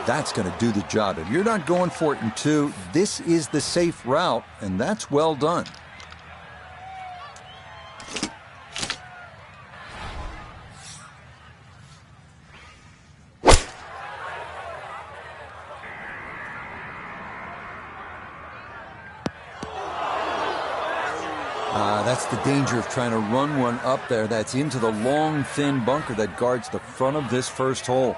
That's going to do the job. If you're not going for it in 2, this is the safe route, and that's well done. That's the danger of trying to run one up there. That's into the long, thin bunker that guards the front of this first hole.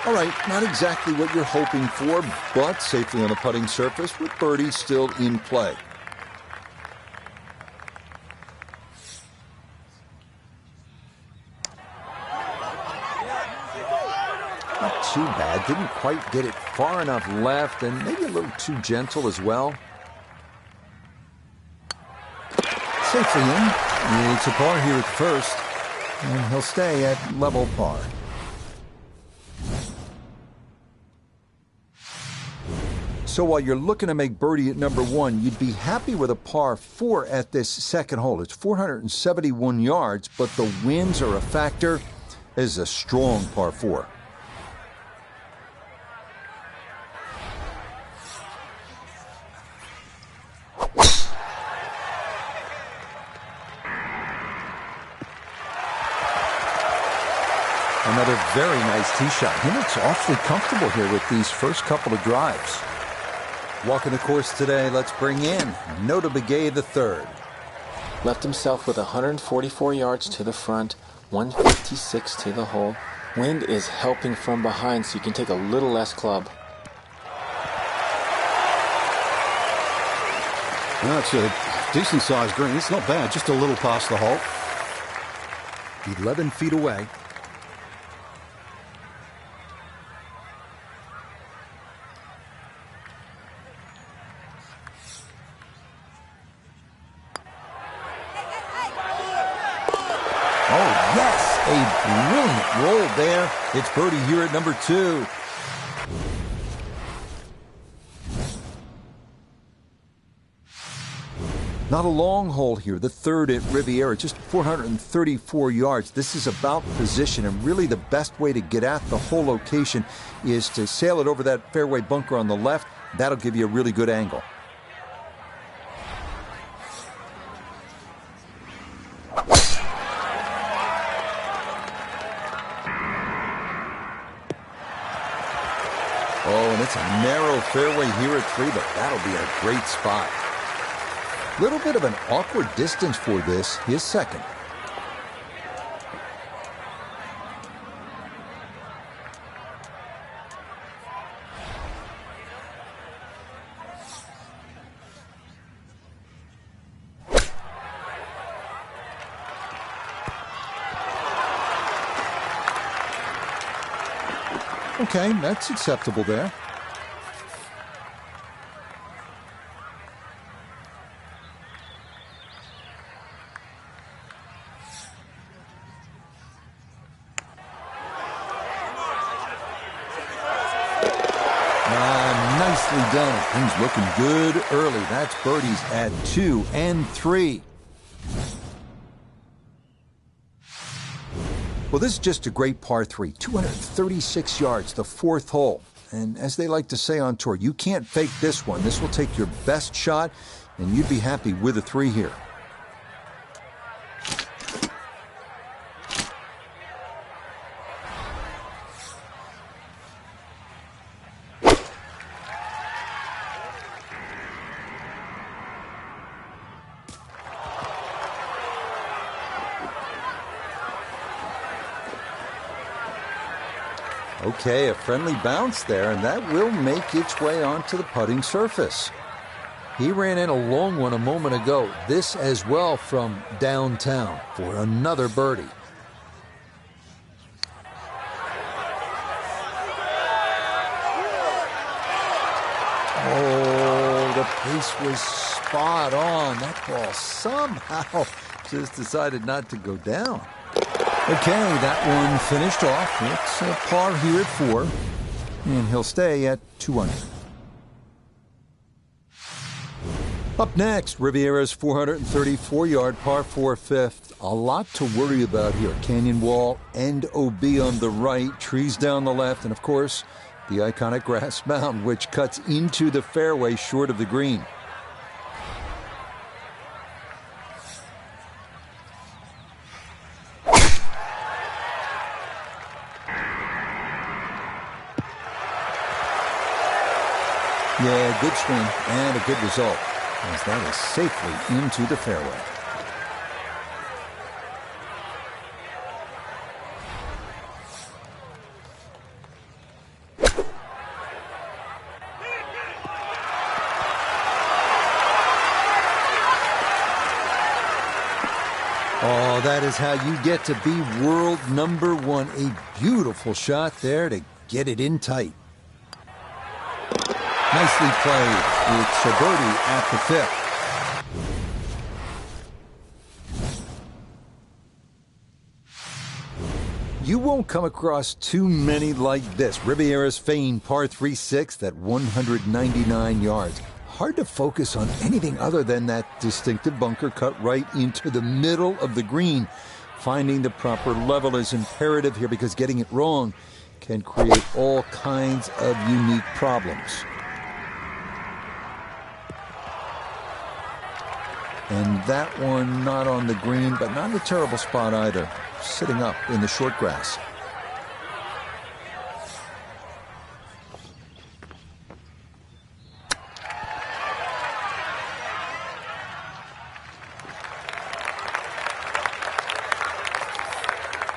All right, not exactly what you're hoping for, but safely on the putting surface with birdie still in play. Not too bad. Didn't quite get it far enough left, and maybe a little too gentle as well. Safely in. It's a par here at first, and he'll stay at level par. So while you're looking to make birdie at number 1, you'd be happy with a par 4 at this second hole. It's 471 yards, but the winds are a factor. This is a strong par 4. Another very nice tee shot. He looks awfully comfortable here with these first couple of drives. Walking the course today, let's bring in Nota Begay III. Left himself with 144 yards to the front, 156 to the hole. Wind is helping from behind, so you can take a little less club. That's a decent-sized green. It's not bad, just a little past the hole. 11 feet away. Oh, yes, a brilliant roll there. It's birdie here at number 2. Not a long hole here, the third at Riviera, just 434 yards. This is about position, and really the best way to get at the whole location is to sail it over that fairway bunker on the left. That'll give you a really good angle. Oh, and it's a narrow fairway here at 3, but that'll be a great spot. Little bit of an awkward distance for this, his second. Okay, that's acceptable there. Nicely done. Things looking good early. That's birdies at 2 and 3. Well, this is just a great par 3. 236 yards, the fourth hole. And as they like to say on tour, you can't fake this one. This will take your best shot, and you'd be happy with a 3 here. Okay, a friendly bounce there, and that will make its way onto the putting surface. He ran in a long one a moment ago. This as well from downtown for another birdie. Oh, the pace was spot on. That ball somehow just decided not to go down. Okay, that one finished off. It's a par here at 4, and he'll stay at 2 under. Up next, Riviera's 434-yard par 4 fifth. A lot to worry about here. Canyon wall and OB on the right, trees down the left, and of course, the iconic grass mound, which cuts into the fairway short of the green. Yeah, good swing and a good result, as that is safely into the fairway. Oh, that is how you get to be world number one. A beautiful shot there to get it in tight. Nicely played. It's a birdie at the fifth. You won't come across too many like this. Riviera's famed par 3-6 at 199 yards. Hard to focus on anything other than that distinctive bunker cut right into the middle of the green. Finding the proper level is imperative here, because getting it wrong can create all kinds of unique problems. And that one not on the green, but not in a terrible spot either. Sitting up in the short grass.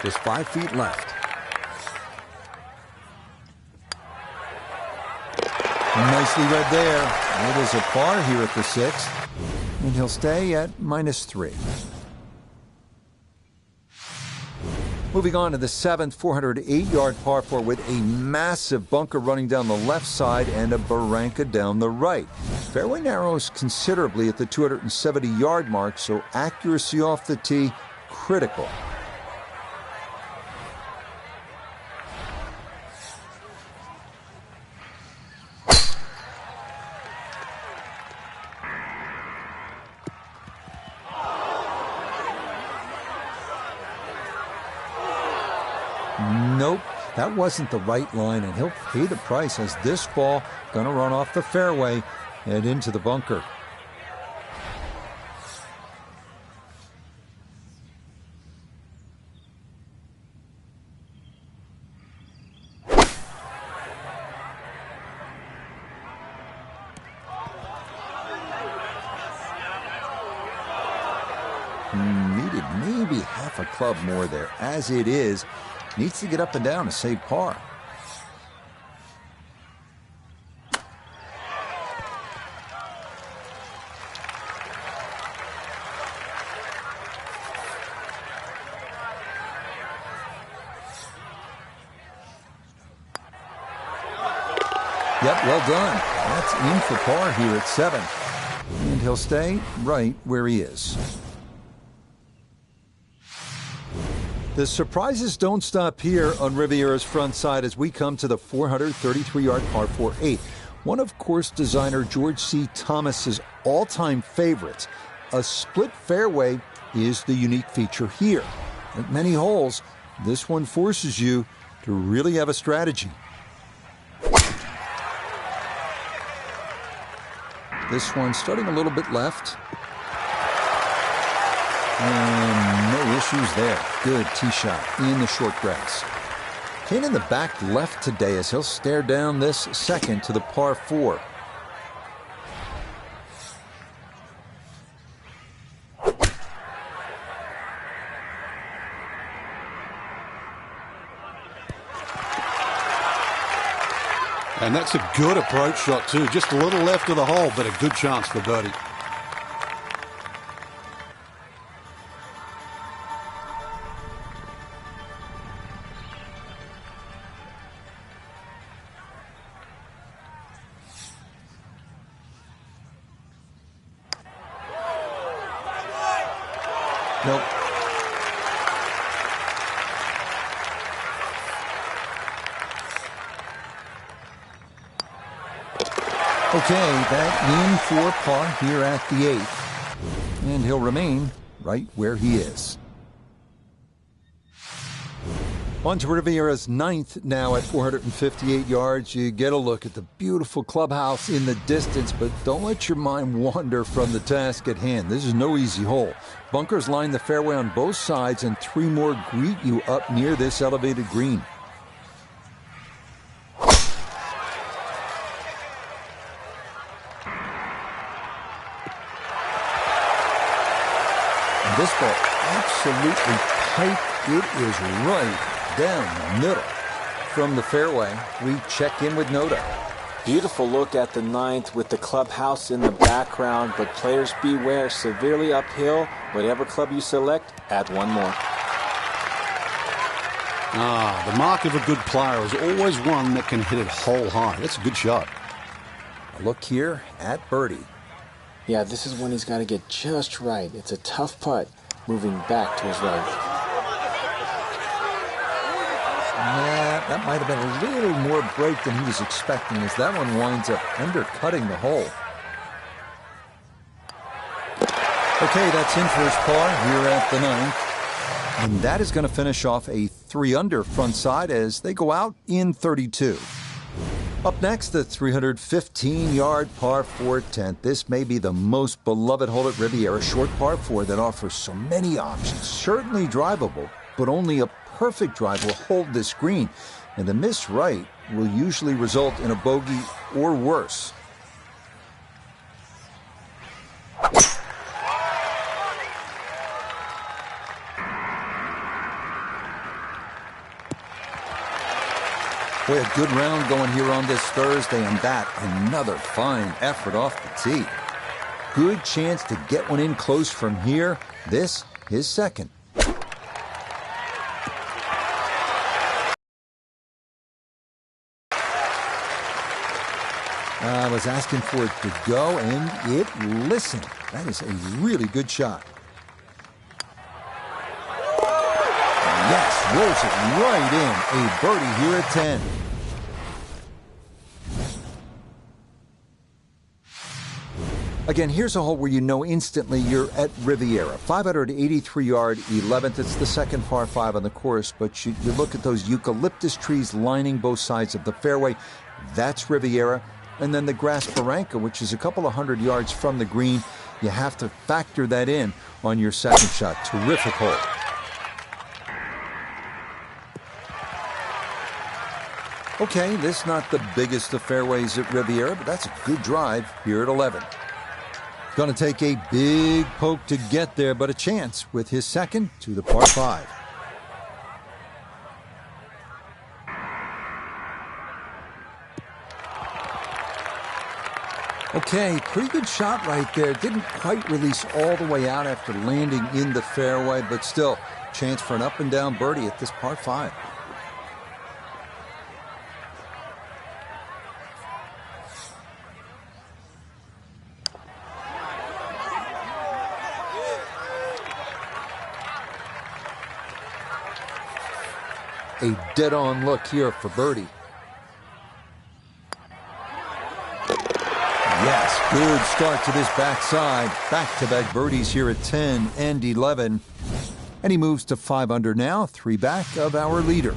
Just 5 feet left. Nicely read there. It is a par here at the sixth. And he'll stay at -3. Moving on to the seventh, 408-yard par 4 with a massive bunker running down the left side and a barranca down the right. Fairway narrows considerably at the 270-yard mark, so accuracy off the tee critical. Nope, that wasn't the right line, and he'll pay the price, as this ball gonna run off the fairway and into the bunker. Needed maybe half a club more there. As it is, needs to get up and down to save par. Yep, well done. That's in for par here at 7. And he'll stay right where he is. The surprises don't stop here on Riviera's front side as we come to the 433-yard par 4-8. One of course designer George C. Thomas's all-time favorites. A split fairway is the unique feature here. Like many holes, this one forces you to really have a strategy. This one starting a little bit left. And no issues there. Good tee shot in the short grass. Kane in the back left today as he'll stare down this second to the par 4. And that's a good approach shot too. Just a little left of the hole, but a good chance for birdie. Nope. Okay, that in for par here at the 8th. And he'll remain right where he is. On to Riviera's 9th now at 458 yards. You get a look at the beautiful clubhouse in the distance, but don't let your mind wander from the task at hand. This is no easy hole. Bunkers line the fairway on both sides, and 3 more greet you up near this elevated green. And this ball absolutely tight. It is right down the middle. From the fairway, we check in with Noda. Beautiful look at the 9th with the clubhouse in the background, but players beware, severely uphill. Whatever club you select, add 1 more. The mark of a good player is always one that can hit it hole high. That's a good shot. A look here at birdie. Yeah, this is one he's got to get just right. It's a tough putt, moving back to his right. Yeah, that might have been a little more break than he was expecting, as that one winds up undercutting the hole. Okay, that's in for his par here at the 9th. And that is going to finish off a 3-under front side as they go out in 32. Up next, the 315-yard par 4 10th. This may be the most beloved hole at Riviera, short par 4 that offers so many options. Certainly drivable, but only a perfect drive will hold this green, and the miss right will usually result in a bogey or worse. Boy, a good round going here on this Thursday, and that another fine effort off the tee. Good chance to get one in close from here. This, his second. I was asking for it to go, and it listened. That is a really good shot. Yes, rolls it right in. A birdie here at 10. Again, here's a hole where you know instantly you're at Riviera. 583-yard 11th. It's the second par 5 on the course, but you look at those eucalyptus trees lining both sides of the fairway. That's Riviera. And then the grass barranca, which is a couple of 100 yards from the green. You have to factor that in on your second shot. Terrific hole. Okay, this not the biggest of fairways at Riviera, but that's a good drive here at 11. Going to take a big poke to get there, but a chance with his second to the par 5. Okay, pretty good shot right there. Didn't quite release all the way out after landing in the fairway, but still, chance for an up and down birdie at this par 5. A dead-on look here for birdie. Yes, good start to this backside. Back-to-back birdies here at 10 and 11. And he moves to 5 under now, 3 back of our leader.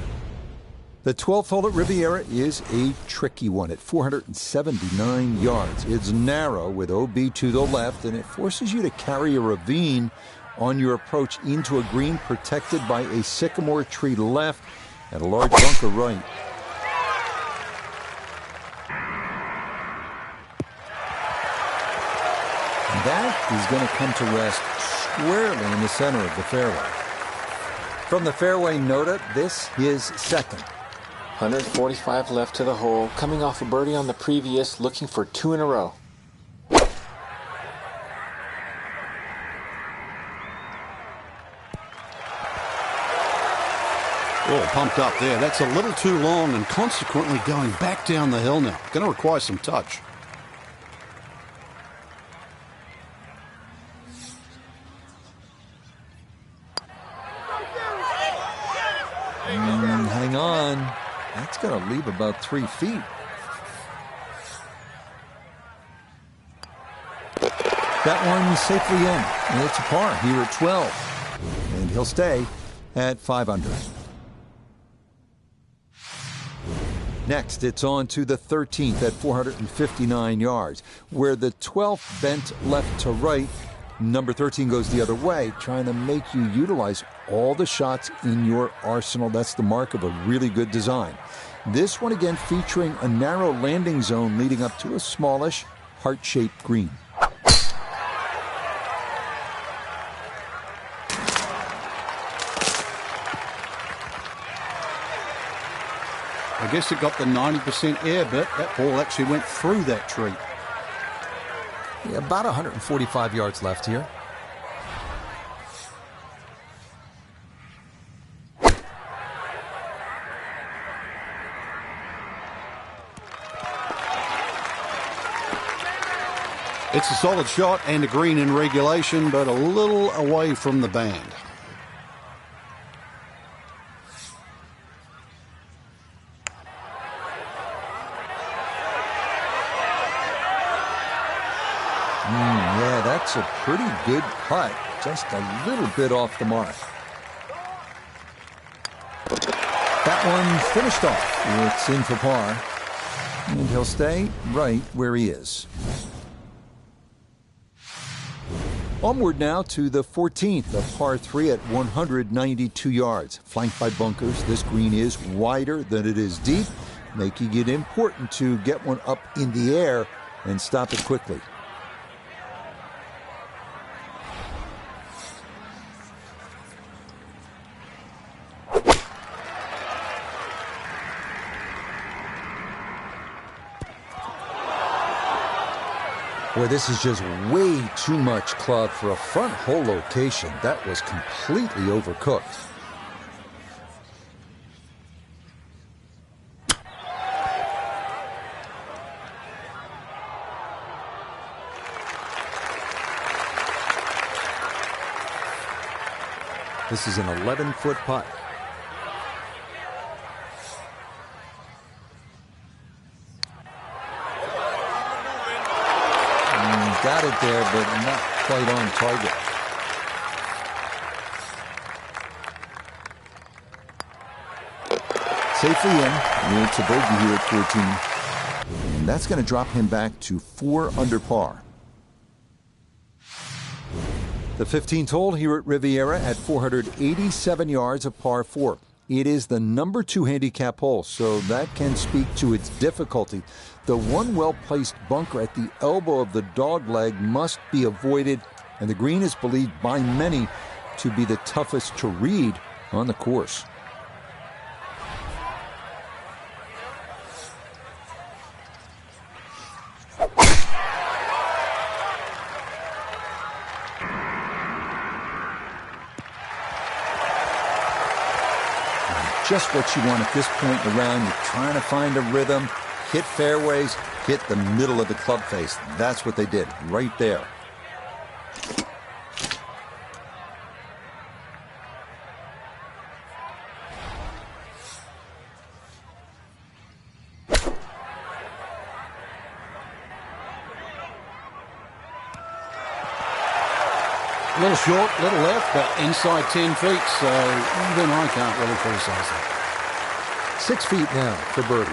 The 12th hole at Riviera is a tricky one at 479 yards. It's narrow with OB to the left, and it forces you to carry a ravine on your approach into a green protected by a sycamore tree left and a large bunker right. That is going to come to rest squarely in the center of the fairway. From the fairway, Noda, this his second. 145 left to the hole, coming off a birdie on the previous, looking for 2 in a row. Oh, pumped up there. That's a little too long and consequently going back down the hill now. Going to require some touch. Hang on. That's going to leave about 3 feet. That one safely in. It's a par here at 12. And he'll stay at 5 under. Next, it's on to the 13th at 459 yards, where the 12th bent left to right. Number 13 goes the other way, trying to make you utilize all the shots in your arsenal. That's the mark of a really good design. This one again featuring a narrow landing zone leading up to a smallish, heart-shaped green. I guess it got the 90% air bit. That ball actually went through that tree. Yeah, about 145 yards left here. It's a solid shot and a green in regulation, but a little away from the band. Yeah, that's a pretty good putt. Just a little bit off the mark. That one finished off. It's in for par. And he'll stay right where he is. Onward now to the 14th, a par 3 at 192 yards. Flanked by bunkers, this green is wider than it is deep, making it important to get one up in the air and stop it quickly. Boy, this is just way too much club for a front hole location. That was completely overcooked. This is an 11-foot putt. Got it there, but not quite on target. Safely in. It's a bogey here at 14. And that's going to drop him back to 4 under par. The 15th hole here at Riviera at 487 yards, a par 4. It is the number 2 handicap hole, so that can speak to its difficulty. The one well-placed bunker at the elbow of the dogleg must be avoided, and the green is believed by many to be the toughest to read on the course. Just what you want at this point in the round. You're trying to find a rhythm, hit fairways, hit the middle of the club face. That's what they did right there. A little short, little left, but inside 10 feet, so even I can't really criticize that. 6 feet now for birdie.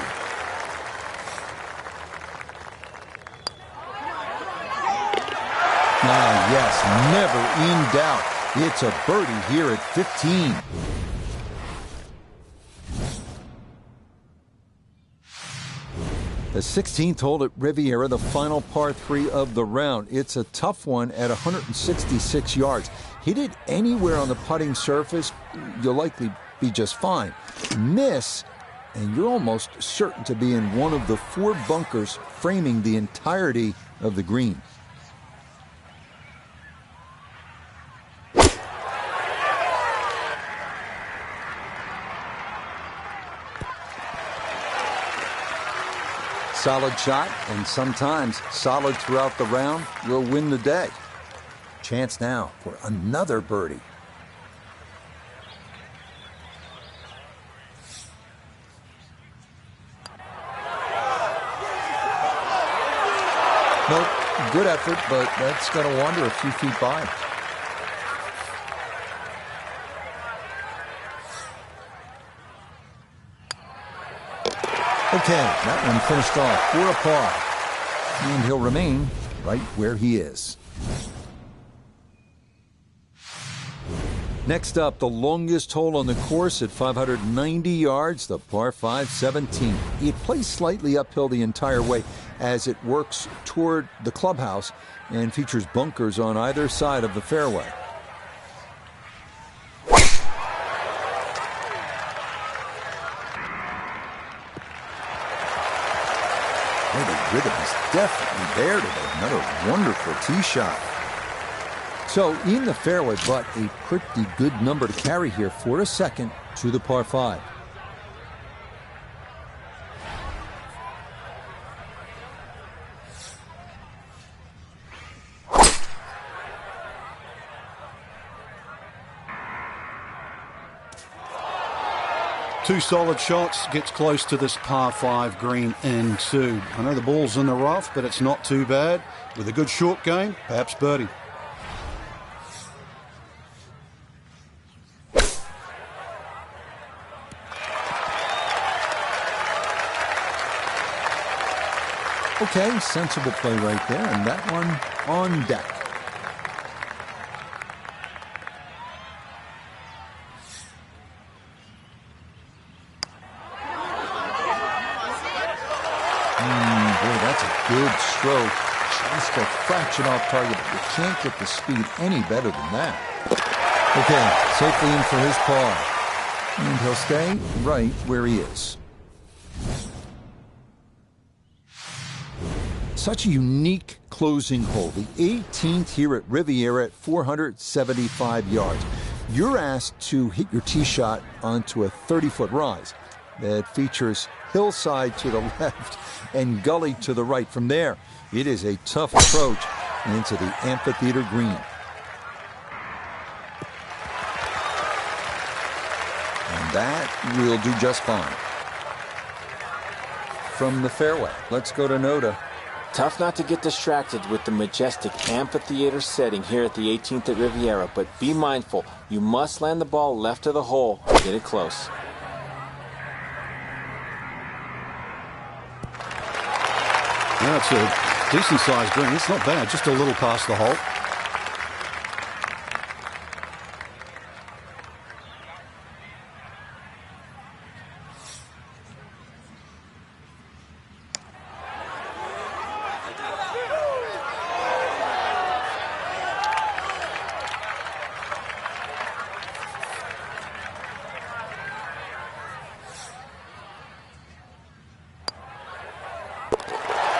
Ah, yes, never in doubt. It's a birdie here at 15. The 16th hole at Riviera, the final par 3 of the round. It's a tough one at 166 yards. Hit it anywhere on the putting surface, you'll likely be just fine. Miss, and you're almost certain to be in one of the 4 bunkers framing the entirety of the green. Solid shot, and sometimes solid throughout the round, will win the day. Chance now for another birdie. Nope, Good effort, but that's going to wander a few feet by. Okay, that one finished off for a par. And he'll remain right where he is. Next up, the longest hole on the course at 590 yards, the par 5 17. It plays slightly uphill the entire way as it works toward the clubhouse and features bunkers on either side of the fairway. The rhythm is definitely there today. Another wonderful tee shot. So in the fairway, but a pretty good number to carry here for a second to the par 5. Two solid shots, gets close to this par 5 green in 2. I know the ball's in the rough, but it's not too bad. With a good short game, perhaps birdie. Okay, sensible play right there, and that one on deck. Boy, that's a good stroke. Just a fraction off target, but you can't get the speed any better than that. Okay, safely in for his par. And he'll stay right where he is. Such a unique closing hole. The 18th here at Riviera at 475 yards. You're asked to hit your tee shot onto a 30-foot rise that features hillside to the left and gully to the right. From there, it is a tough approach into the amphitheater green. And that will do just fine. From the fairway, let's go to Noda. Tough not to get distracted with the majestic amphitheater setting here at the 18th at Riviera, but be mindful, you must land the ball left of the hole and get it close. Yeah, it's a decent-sized green. It's not bad, just a little past the hole.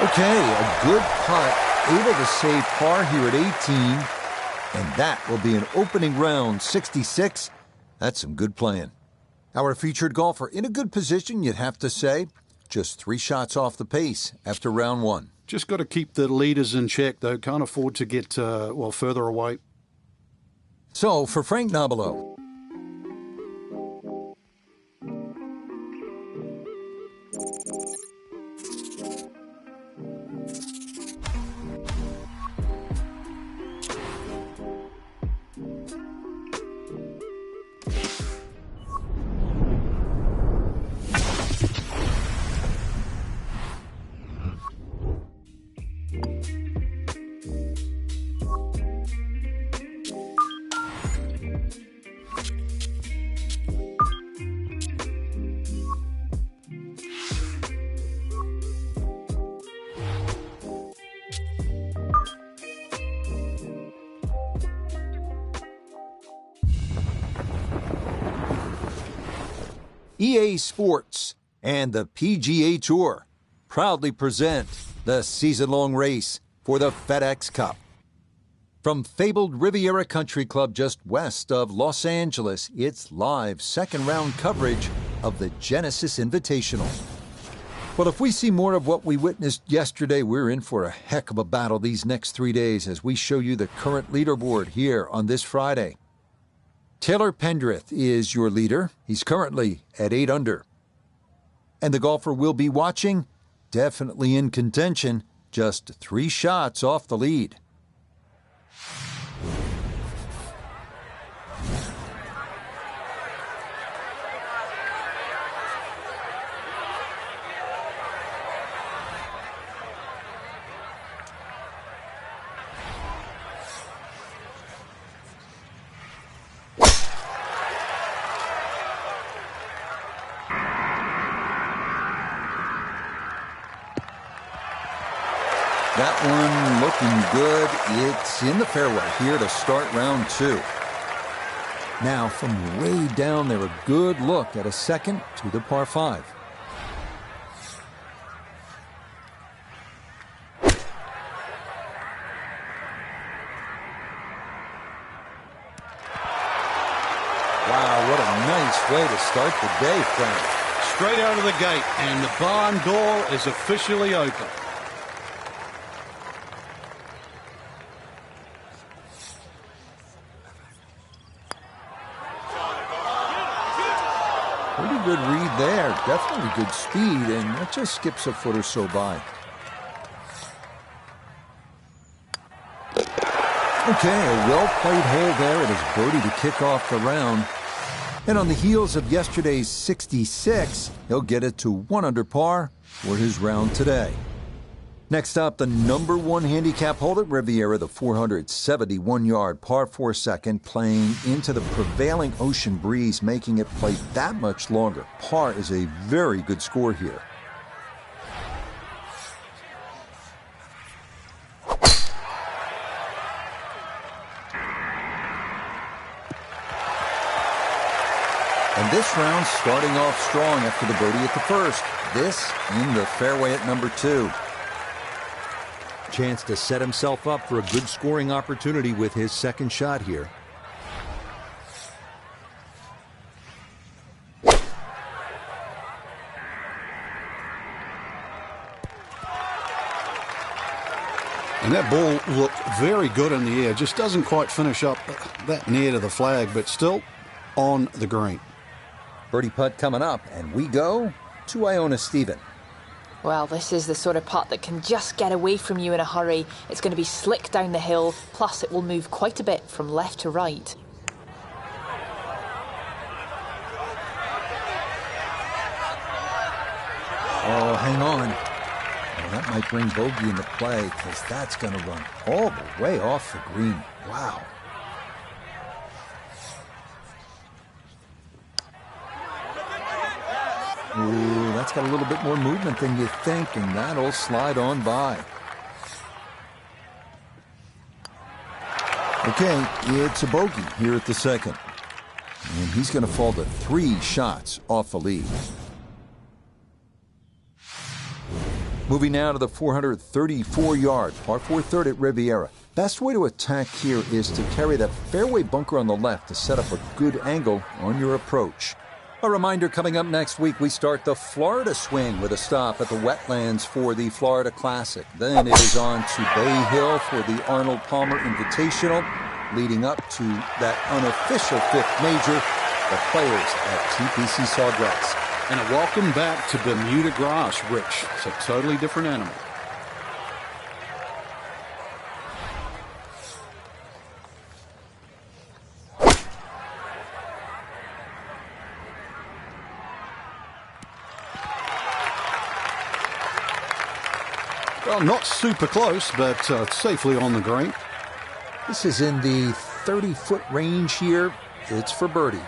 Okay, a good putt, able to save par here at 18, and that will be an opening round 66. That's some good playing. Our featured golfer in a good position, you'd have to say. Just 3 shots off the pace after round 1. Just got to keep the leaders in check, though. Can't afford to get, further away. So, for Frank Nobilo. EA Sports and the PGA Tour proudly present the season-long race for the FedEx Cup. From fabled Riviera Country Club just west of Los Angeles, it's live second-round coverage of the Genesis Invitational. Well, if we see more of what we witnessed yesterday, we're in for a heck of a battle these next 3 days as we show you the current leaderboard here on this Friday. Taylor Pendrith is your leader. He's currently at 8 under. And the golfer we'll be watching, definitely in contention, just 3 shots off the lead. That one looking good. It's in the fairway here to start round 2. Now, from way down there, a good look at a second to the par 5. Wow, what a nice way to start the day, Frank. Straight out of the gate, and the barn door is officially open. Pretty good read there. Definitely good speed, and that just skips a foot or so by. Okay, a well-played hole there. It is birdie to kick off the round. And on the heels of yesterday's 66, he'll get it to 1 under par for his round today. Next up, the number 1 handicap hole at Riviera, the 471-yard par 4 second, playing into the prevailing ocean breeze, making it play that much longer. Par is a very good score here. And this round starting off strong after the birdie at the first. This in the fairway at number 2. Chance to set himself up for a good scoring opportunity with his second shot here. And that ball looked very good in the air. Just doesn't quite finish up that near to the flag, but still on the green. Birdie putt coming up, and we go to Iona Stephen. Well, this is the sort of putt that can just get away from you in a hurry. It's going to be slick down the hill, plus it will move quite a bit from left to right. Oh, hang on. Well, that might bring bogey into play, because that's going to run all the way off the green. Wow. Ooh, that's got a little bit more movement than you think, and that'll slide on by. Okay, it's a bogey here at the second. And he's going to fall to 3 shots off the lead. Moving now to the 434-yard par 4 third at Riviera. Best way to attack here is to carry that fairway bunker on the left to set up a good angle on your approach. A reminder, coming up next week, we start the Florida swing with a stop at the Wetlands for the Florida Classic. Then it is on to Bay Hill for the Arnold Palmer Invitational, leading up to that unofficial 5th major, the Players at TPC Sawgrass. And a welcome back to Bermuda grass, Rich. It's a totally different animal. Well, not super close, but safely on the green. This is in the 30-foot range here. It's for birdie.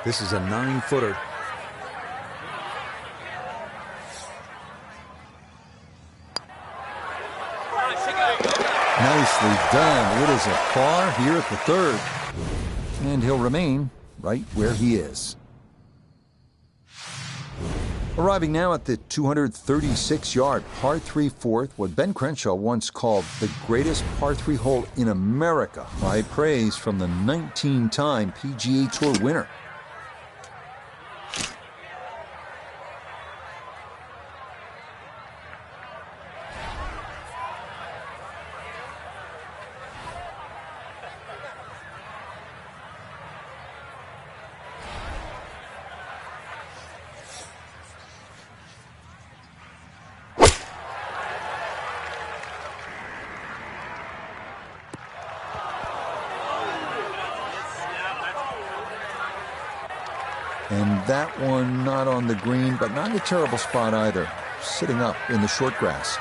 This is a 9-footer. Nicely done. It is a par here at the third. And he'll remain right where he is. Arriving now at the 236-yard par 3 fourth, what Ben Crenshaw once called the greatest par 3 hole in America. High praise from the 19-time PGA Tour winner. And that one not on the green, but not in a terrible spot either. Sitting up in the short grass.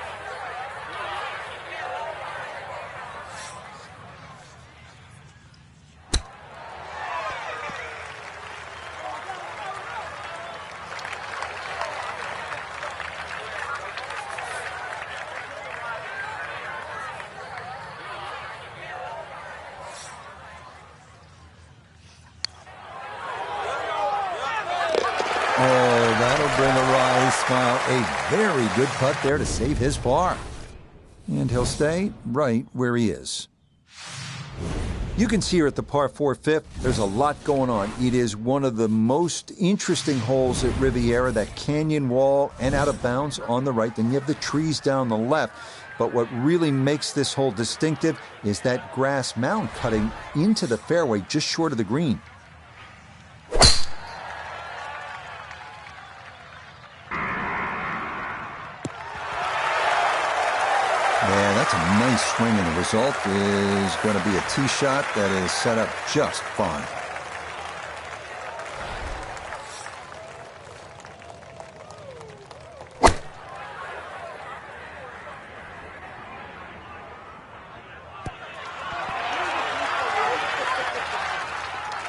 Oh, that'll bring a wry smile. A very good putt there to save his par. And he'll stay right where he is. You can see here at the par 4 fifth, there's a lot going on. It is one of the most interesting holes at Riviera, that canyon wall and out of bounds on the right. Then you have the trees down the left. But what really makes this hole distinctive is that grass mound cutting into the fairway just short of the green. Yeah, that's a nice swing, and the result is going to be a tee shot that is set up just fine.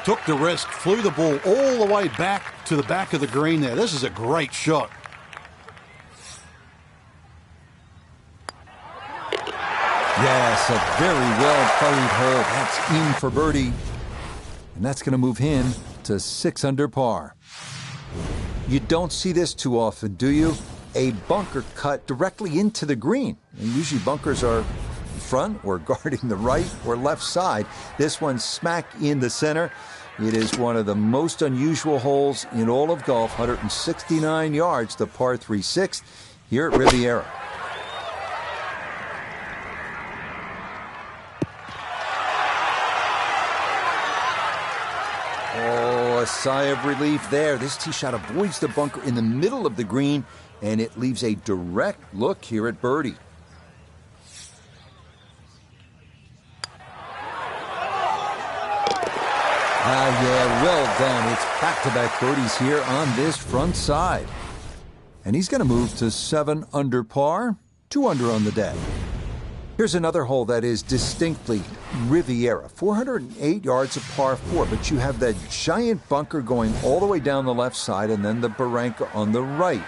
Took the risk, flew the ball all the way back to the back of the green there. This is a great shot. Yes, a very well-played hole. That's in for birdie. And that's going to move him to 6 under par. You don't see this too often, do you? A bunker cut directly into the green. And usually bunkers are front or guarding the right or left side. This one smack in the center. It is one of the most unusual holes in all of golf. 169 yards, the par 3/6 here at Riviera. Oh, a sigh of relief there. This tee shot avoids the bunker in the middle of the green, and it leaves a direct look here at birdie. Yeah, well done. It's back-to-back birdies here on this front side. And he's going to move to 7 under par, 2 under on the day. Here's another hole that is distinctly Riviera. 408 yards of par 4, but you have that giant bunker going all the way down the left side and then the barranca on the right.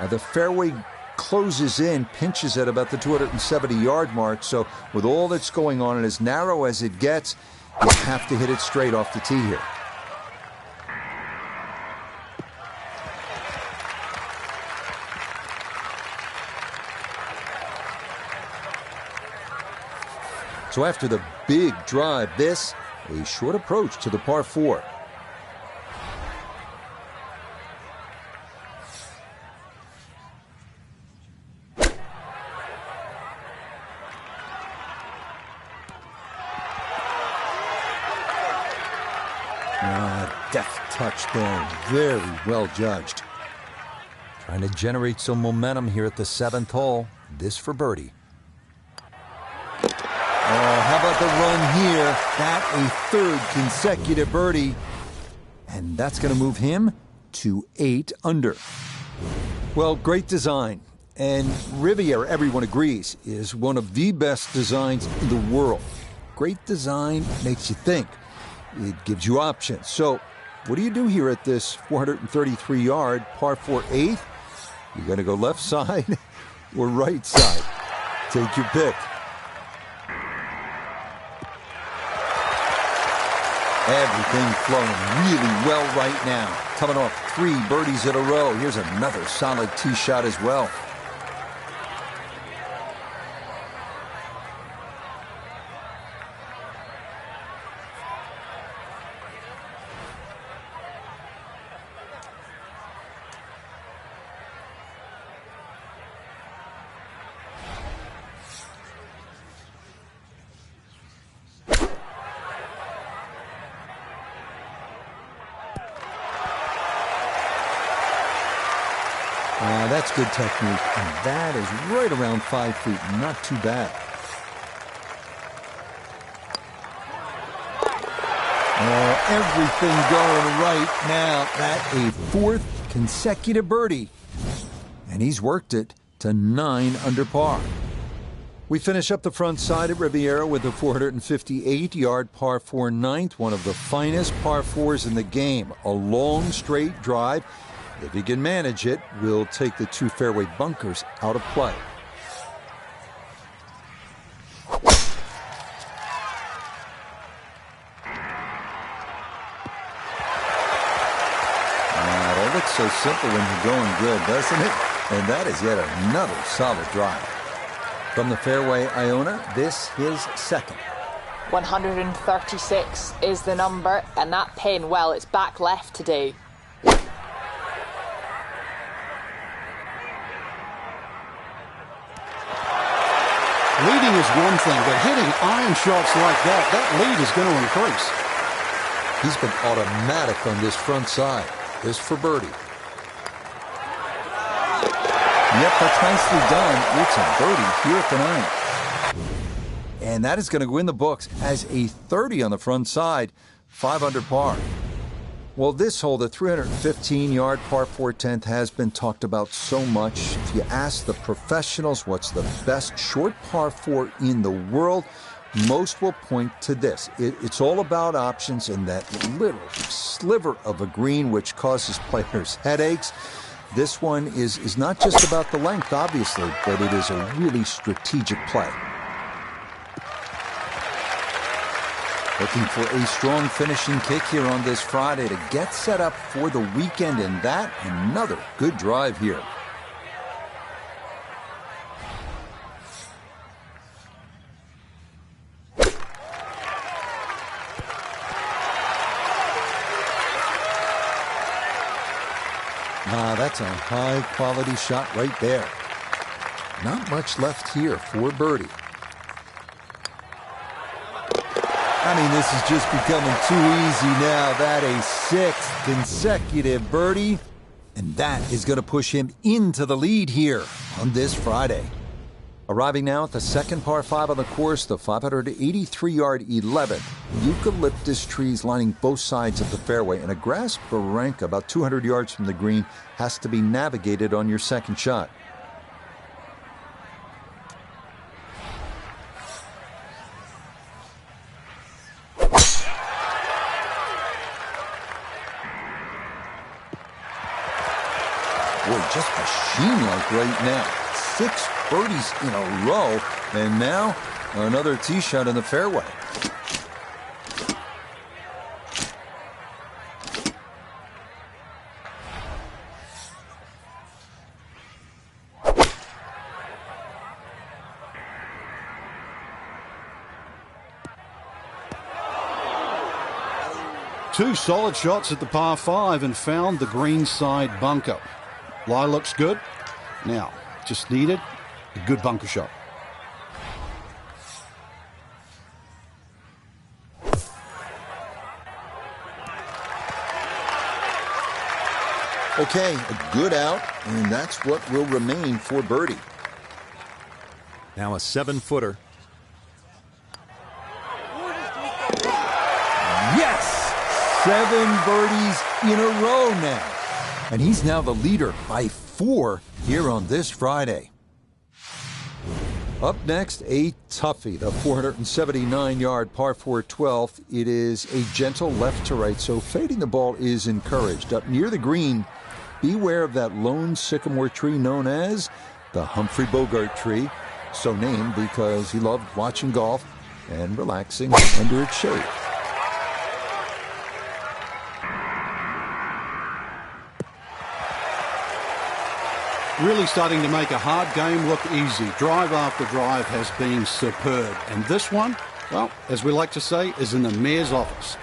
The fairway closes in, pinches at about the 270-yard mark, so with all that's going on and as narrow as it gets, you have to hit it straight off the tee here. So after the big drive, this, a short approach to the par 4. Deft touch there, very well judged. Trying to generate some momentum here at the 7th hole. This for birdie. Oh, how about the run here? That a 3rd consecutive birdie. And that's going to move him to 8 under. Well, great design. And Riviera, everyone agrees, is one of the best designs in the world. Great design makes you think. It gives you options. So, what do you do here at this 433-yard par 4 8th? You're going to go left side or right side. Take your pick. Everything flowing really well right now. Coming off 3 birdies in a row. Here's another solid tee shot as well. That's good technique, and that is right around 5 feet. Not too bad. Oh, everything going right now. That a fourth consecutive birdie. And he's worked it to 9 under par. We finish up the front side at Riviera with a 458-yard par 4 ninth, one of the finest par 4s in the game. A long straight drive. If he can manage it, we'll take the 2 fairway bunkers out of play. That looks so simple when you're going good, doesn't it? And that is yet another solid drive. From the fairway, Iona, this his second. 136 is the number, and that pin, well, it's back left today. Leading is one thing, but hitting iron shots like that lead is going to increase. He's been automatic on this front side. This for birdie. Yep, that's nicely done. It's a birdie here at the ninth. And that is going to go in the books as a 30 on the front side, 5 under par. Well, this hole, the 315-yard par 4 10th, has been talked about so much. If you ask the professionals what's the best short par 4 in the world, most will point to this. It's all about options and that little sliver of a green which causes players headaches. This one is not just about the length, obviously, but it is a really strategic play. Looking for a strong finishing kick here on this Friday to get set up for the weekend, and that another good drive here. That's a high-quality shot right there. Not much left here for birdie. I mean, this is just becoming too easy now. That a 6th consecutive birdie, and that is going to push him into the lead here on this Friday. Arriving now at the second par 5 on the course, the 583-yard 11th. Eucalyptus trees lining both sides of the fairway, and a grass barranca about 200 yards from the green has to be navigated on your second shot. Boy, just machine-like right now. 6 birdies in a row, and now another tee shot in the fairway. Two solid shots at the par 5 and found the green side bunker. Lie looks good. Now, just needed a good bunker shot. Okay, a good out, and that's what will remain for birdie. Now a 7-footer. Yes! 7 birdies in a row now. And he's now the leader by 4 here on this Friday. Up next, a toughie, the 479-yard par 4 12th. It is a gentle left to right, so fading the ball is encouraged. Up near the green, beware of that lone sycamore tree known as the Humphrey Bogart tree, so named because he loved watching golf and relaxing under its shade. Really starting to make a hard game look easy. Drive after drive has been superb. And this one, well, as we like to say, is in the mayor's office.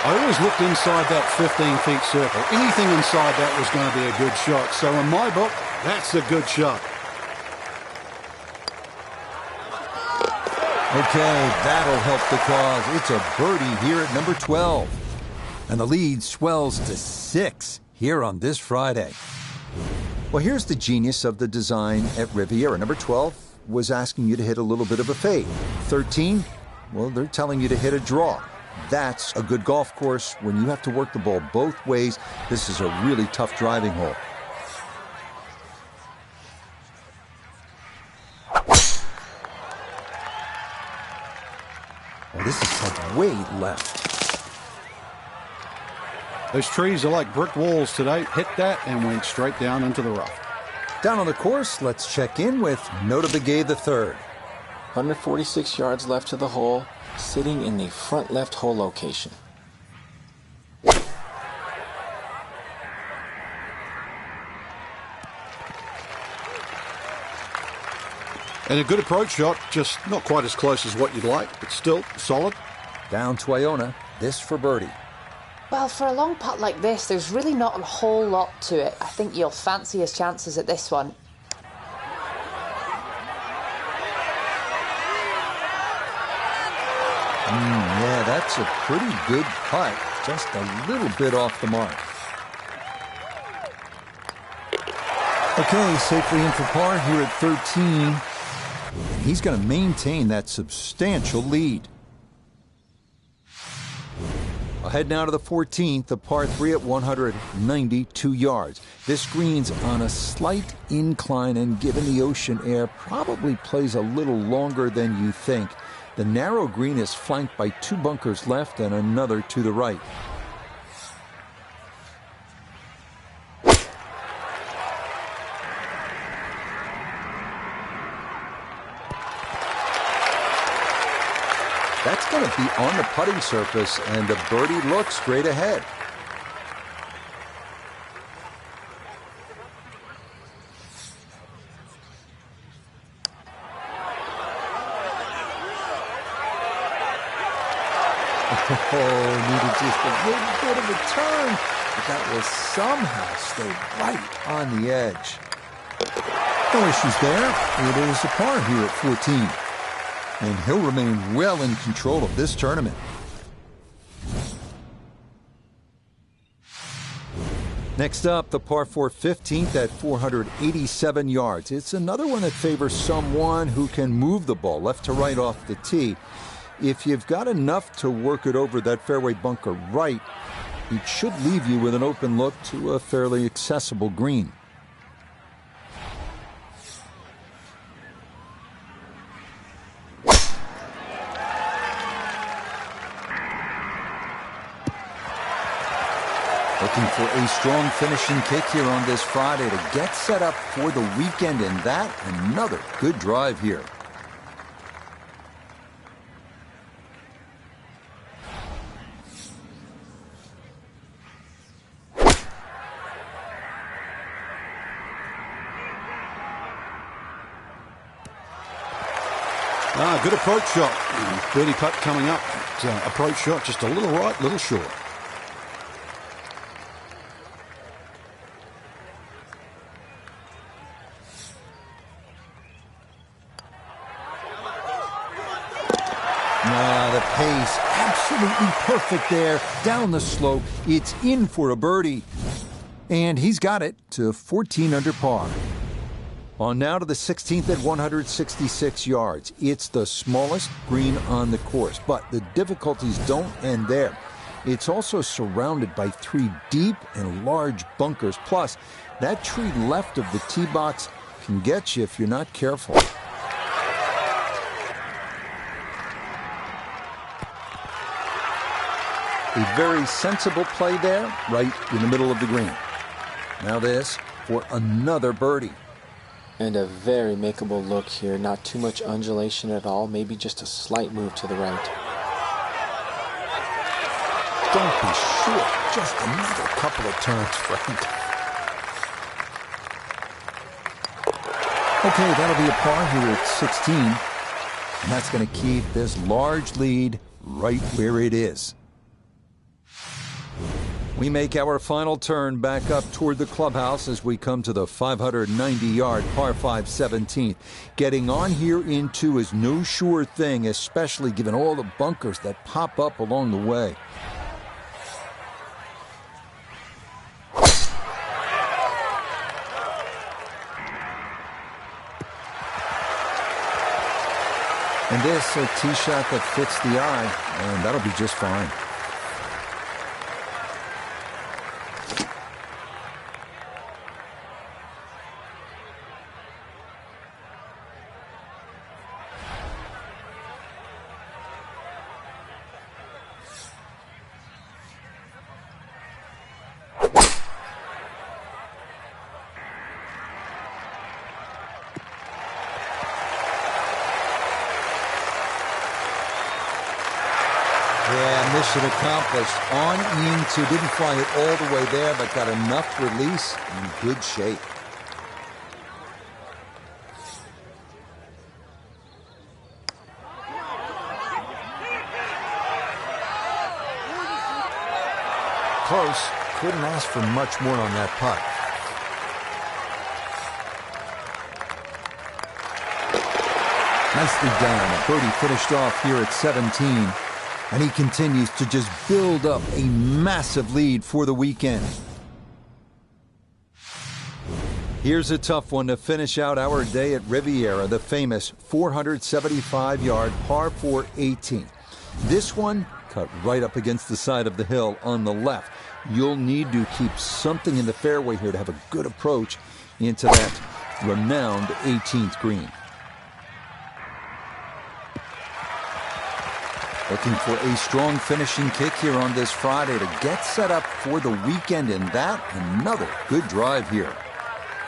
I always looked inside that 15-feet circle. Anything inside that was going to be a good shot. So in my book, that's a good shot. Okay, that'll help the cause. It's a birdie here at number 12. And the lead swells to 6 here on this Friday. Well, here's the genius of the design at Riviera. Number 12 was asking you to hit a little bit of a fade. 13, well, they're telling you to hit a draw. That's a good golf course when you have to work the ball both ways. This is a really tough driving hole. Well, this is set way left. Those trees are like brick walls today. Hit that and went straight down into the rough. Down on the course, let's check in with Nota Begay the third. 146 yards left to the hole, sitting in the front left hole location. And a good approach shot, just not quite as close as what you'd like, but still solid. Down to Iona, this for birdie. Well, for a long putt like this, there's really not a whole lot to it. I think you'll fancy his chances at this one. Yeah, that's a pretty good putt. Just a little bit off the mark. Okay, safely in for par here at 13. He's going to maintain that substantial lead. Ahead now to the 14th, the par 3 at 192 yards. This green's on a slight incline, and given the ocean air, probably plays a little longer than you think. The narrow green is flanked by 2 bunkers left and another to the right. That's going to be on the putting surface, and the birdie looks straight ahead. Oh, needed just a little bit of a turn, but that will somehow stay right on the edge. No issues there. It is a par here at 14. And he'll remain well in control of this tournament. Next up, the par 4 15th at 487 yards. It's another one that favors someone who can move the ball left to right off the tee. If you've got enough to work it over that fairway bunker right, it should leave you with an open look to a fairly accessible green. Looking for a strong finishing kick here on this Friday to get set up for the weekend, and that another good drive here. Good approach shot. Birdie putt coming up. Approach shot just a little right, little short. The pace, absolutely perfect there. Down the slope, it's in for a birdie. And he's got it to 14 under par. On now to the 16th at 166 yards. It's the smallest green on the course, but the difficulties don't end there. It's also surrounded by 3 deep and large bunkers. Plus, that tree left of the tee box can get you if you're not careful. A very sensible play there, right in the middle of the green. Now this for another birdie. And a very makeable look here. Not too much undulation at all. Maybe just a slight move to the right. Don't be short. Just another couple of turns, friend. Okay, that'll be a par here at 16. And that's going to keep this large lead right where it is. We make our final turn back up toward the clubhouse as we come to the 590-yard par 5 17th. Getting on here in 2 is no sure thing, especially given all the bunkers that pop up along the way. And this, a tee shot that fits the eye, and that'll be just fine. Yeah, mission accomplished. On into, didn't fly it all the way there, but got enough release in good shape. Close. Couldn't ask for much more on that putt. Nicely done. Birdie finished off here at 17. And he continues to just build up a massive lead for the weekend. Here's a tough one to finish out our day at Riviera, the famous 475-yard par 4 18. This one cut right up against the side of the hill on the left. You'll need to keep something in the fairway here to have a good approach into that renowned 18th green. Looking for a strong finishing kick here on this Friday to get set up for the weekend, and that another good drive here.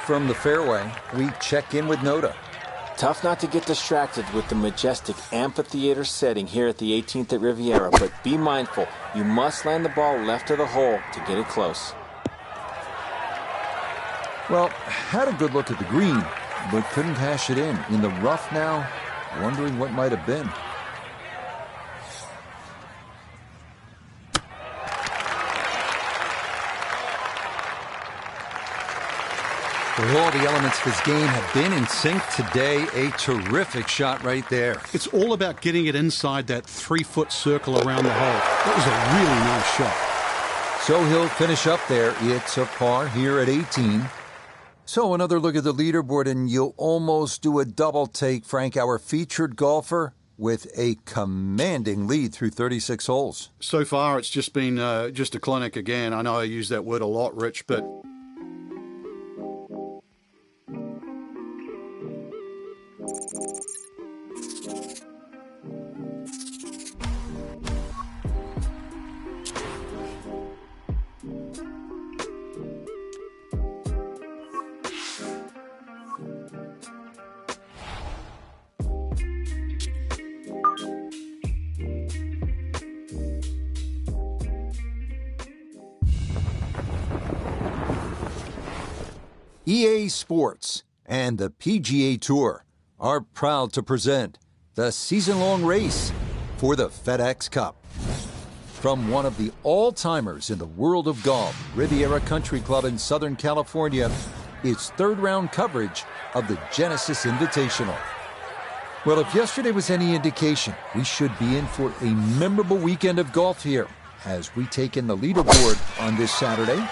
From the fairway, we check in with Noda. Tough not to get distracted with the majestic amphitheater setting here at the 18th at Riviera, but be mindful, you must land the ball left of the hole to get it close. Well, had a good look at the green, but couldn't cash it in. In the rough now, wondering what might have been. Well, all the elements of his game have been in sync today. A terrific shot right there. It's all about getting it inside that 3-foot circle around the hole. That was a really nice shot. So he'll finish up there. It's a par here at 18. So another look at the leaderboard, and you'll almost do a double take, Frank. Our featured golfer with a commanding lead through 36 holes. So far, it's just been just a clinic again. I know I use that word a lot, Rich, but EA Sports and the PGA Tour are proud to present the season-long race for the FedEx Cup. From one of the all-timers in the world of golf, Riviera Country Club in Southern California, it's third-round coverage of the Genesis Invitational. Well, if yesterday was any indication, we should be in for a memorable weekend of golf here as we take in the leaderboard on this Saturday.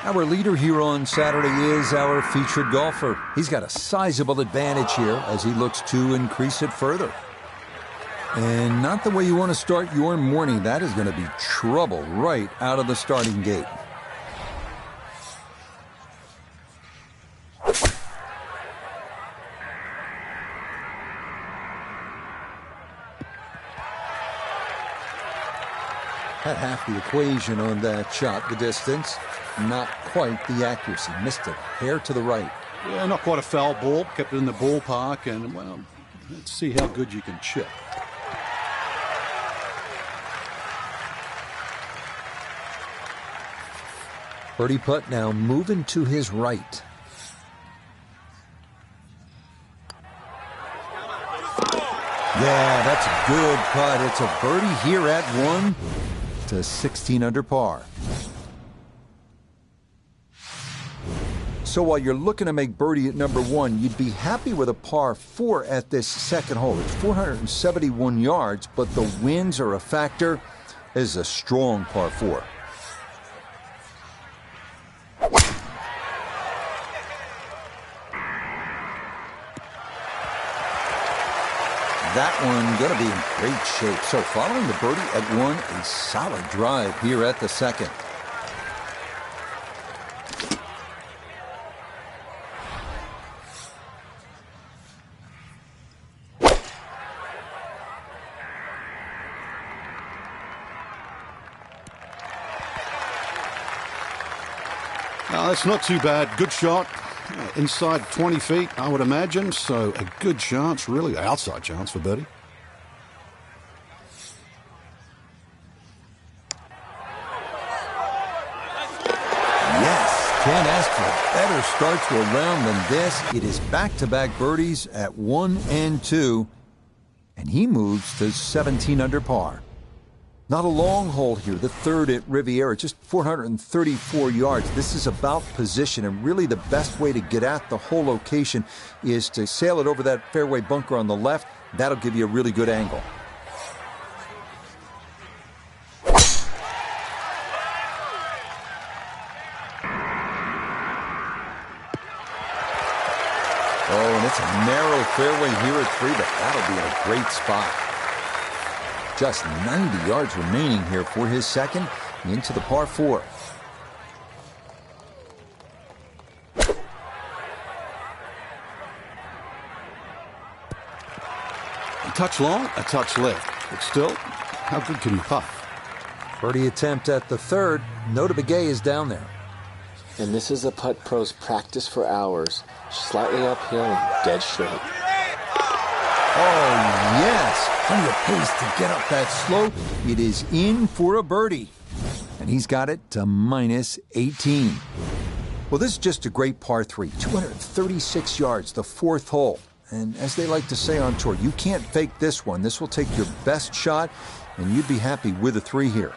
Our leader here on Saturday is our featured golfer. He's got a sizable advantage here as he looks to increase it further. And not the way you want to start your morning. That is going to be trouble right out of the starting gate. Had half the equation on that shot, the distance. Not quite the accuracy. Missed it. Hair to the right. yeah, not quite a foul ball. Kept it in the ballpark, and, well, let's see how good you can chip. Birdie putt now moving to his right. Yeah, that's a good putt. It's a birdie here at 1 to 16 under par. So while you're looking to make birdie at number 1, you'd be happy with a par 4 at this second hole. It's 471 yards, but the winds are a factor. It is a strong par 4. That one going to be in great shape. So following the birdie at one, a solid drive here at the second. No, that's not too bad. Good shot. Inside 20 feet, I would imagine. So a good chance, really outside chance for birdie. Yes, can't ask for a better start to a round than this. It is back-to-back birdies at 1 and 2, and he moves to 17 under par. Not a long hole here, the third at Riviera, just 434 yards. This is about position, and really the best way to get at the whole location is to sail it over that fairway bunker on the left. That'll give you a really good angle. Oh, and it's a narrow fairway here at 3, but that'll be in a great spot. Just 90 yards remaining here for his second into the par 4. A touch long, a touch left. But still, how good can you putt? Birdie attempt at the third. Nota Begay is down there. And this is a putt pros practice for hours. Slightly uphill and dead straight. Oh, yes. Plenty of pace to get up that slope. It is in for a birdie. And he's got it to minus 18. Well, this is just a great par 3. 236 yards, the fourth hole. And as they like to say on tour, you can't fake this one. This will take your best shot, and you'd be happy with a 3 here.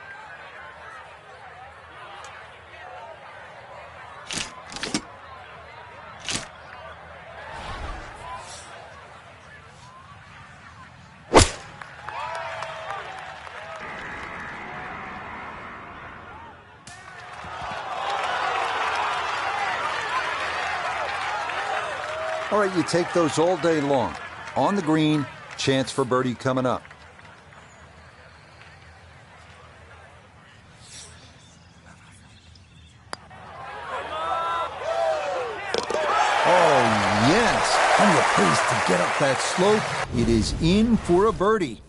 All right, you take those all day long. On the green, chance for birdie coming up. Oh, yes. Plenty of pace to get up that slope. It is in for a birdie.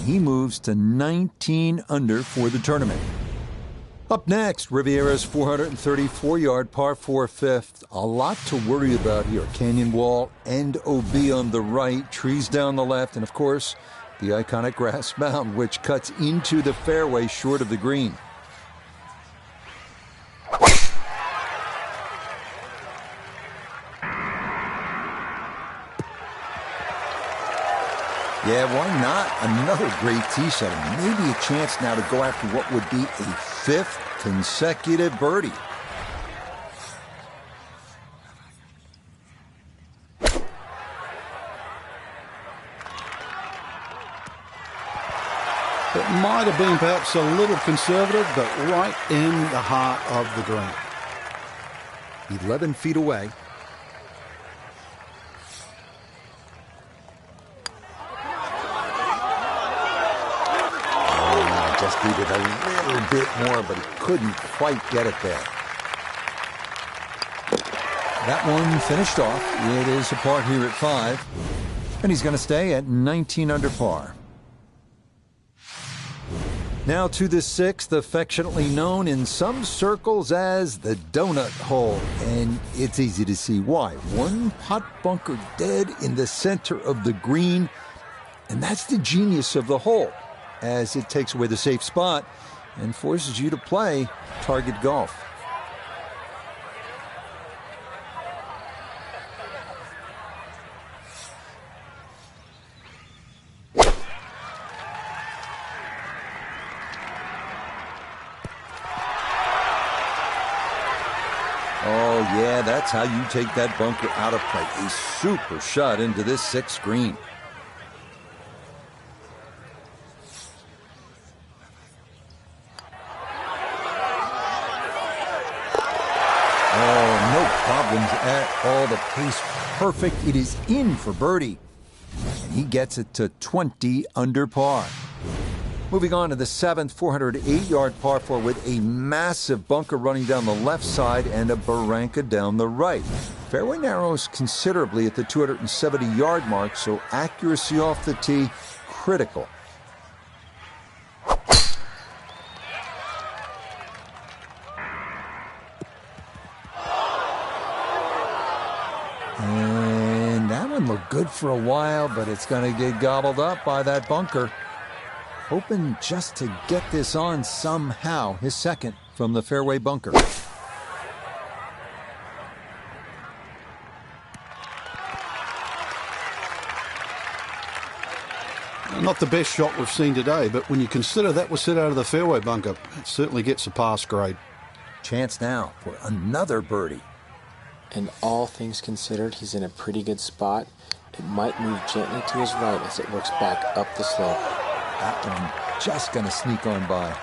He moves to 19 under for the tournament. Up next, Riviera's 434-yard par 4 fifth. A lot to worry about here. Canyon wall and OB on the right, trees down the left, and of course, the iconic grass mound, which cuts into the fairway short of the green. Yeah, why not? Another great tee shot, and maybe a chance now to go after what would be a 5th consecutive birdie. It might have been perhaps a little conservative, but right in the heart of the green. 11 feet away. Just needed a little bit more, but he couldn't quite get it there. That one finished off. It is a par here at 5, and he's going to stay at 19 under par. Now to the 6th, affectionately known in some circles as the donut hole, and it's easy to see why. One pot bunker dead in the center of the green, and that's the genius of the hole, as it takes away the safe spot and forces you to play target golf. Oh, yeah, that's how you take that bunker out of play. A super shot into this 6th green. Problems at all. The pace perfect. It is in for birdie. And he gets it to 20 under par. Moving on to the 7th, 408-yard par 4 with a massive bunker running down the left side and a barranca down the right. Fairway narrows considerably at the 270-yard mark, so accuracy off the tee critical. And that one looked good for a while, but it's going to get gobbled up by that bunker. Hoping just to get this on somehow. His second from the fairway bunker. Not the best shot we've seen today, but when you consider that was hit out of the fairway bunker, it certainly gets a pass grade. Chance now for another birdie. And all things considered, he's in a pretty good spot. It might move gently to his right as it works back up the slope. That one just going to sneak on by.